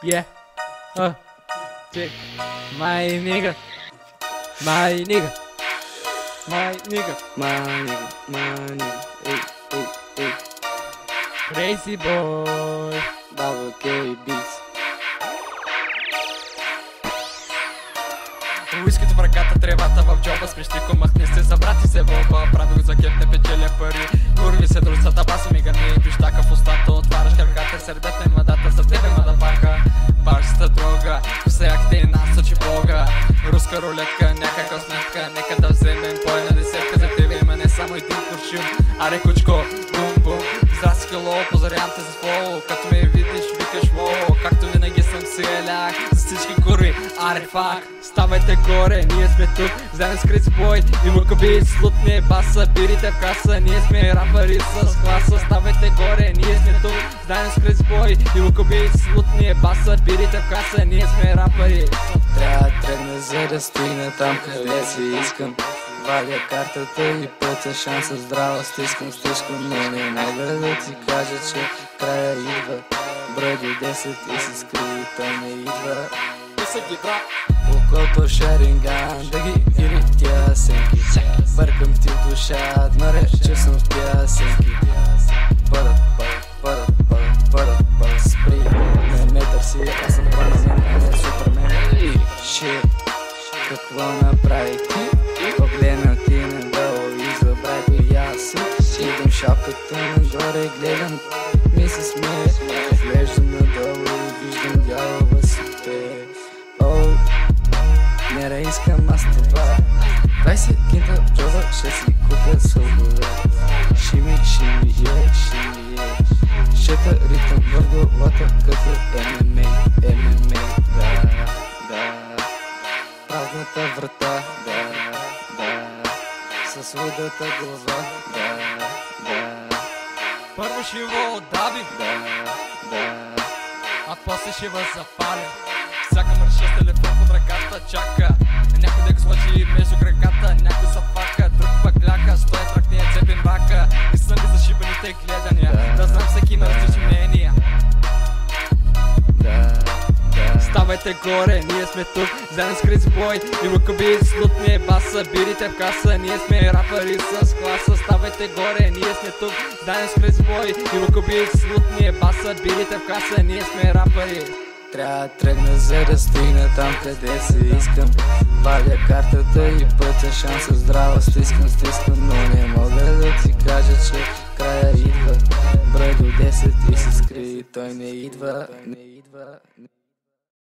Yeah. Check. My nigga. My nigga. My nigga. My nigga, ey, ey, ey. Crazy boy. Double K Beats. Уискито в ръката, тревата в джоба. Смешнико махни се, забрати се вълба. Правил за кеф, не печеля пари. Курви се друцата, баси ми гърни. Пищака в устата, отваряш краката. Сърдата има дата, за тебе мадафака. Башата дрога, всяк ти насочи Бога. Руска рулетка, някаква сметка. Нека да вземем по една десетка. За тебе има не само един куршум. Аре кучко, бум бум. Здрасти хело, позарявам те за фоло. Като ме видиш, викаш воу. Както винаги съм си еляк. За всички курви, аре фак. Ставайте горе, ние сме тук, заедно с Crazy Boy и Мукабит. Слутне баса, бирите в каса, ние сме рапъри с класа. Ставайте горе, ние сме тук, заедно с Crazy Boy и Мукабит. Слутне баса, бирите в каса, ние сме рапъри. Трябва да тръгна, за да стигна там, къде си искам. Вадя картата и пътя, шанса здраво стискам, но не мога да ти кажа, че края идва. Брой до 10 и се скри, той не идва. Около шаринган, да ги вири тя сенки. Бъркам ти в душа, нарече съм в пясенки. Бъдат, спри. Не търси, аз съм празен, а не супермен. Шит, какво направи ти? Погледна ти надолу и забрай го и аз си. Идам шапката нагоре, гледам, ми се смее. Поглеждам надолу и виждам дявола си те. Не искам аз това. 20 кинта в джоба, ще си купя свобода. Шими, шими, шета ритъм в главата като ММА, да. Празната врата, да. С лудата глава, да. Първо ще го отдавим, Да. а после ще запалим. Всяка мърша с телефон под ръката чака. Някой да го сложи между краката, някой са фака, друг пък ляка. Стоя тръкния цепен бака и съм ви зашибаните гледания. Да знам всеки има различни мнения. Ставайте горе, ние сме тук, заедно с Crazy Boy и Мукабит. Слутне баса, бирите в каса, ние сме рапъри с класа. Ставайте горе, ние сме тук, заедно с Crazy Boy и Мукабит. Слутне баса, бирите в каса, ние сме рапъри. Трябва да тръгна, за да стигна там, къде си искам. Вадя картата и пътя, шанса здраво стискам, но не мога да ти кажа, че края идва. Брой до 10 и се скри, той не идва.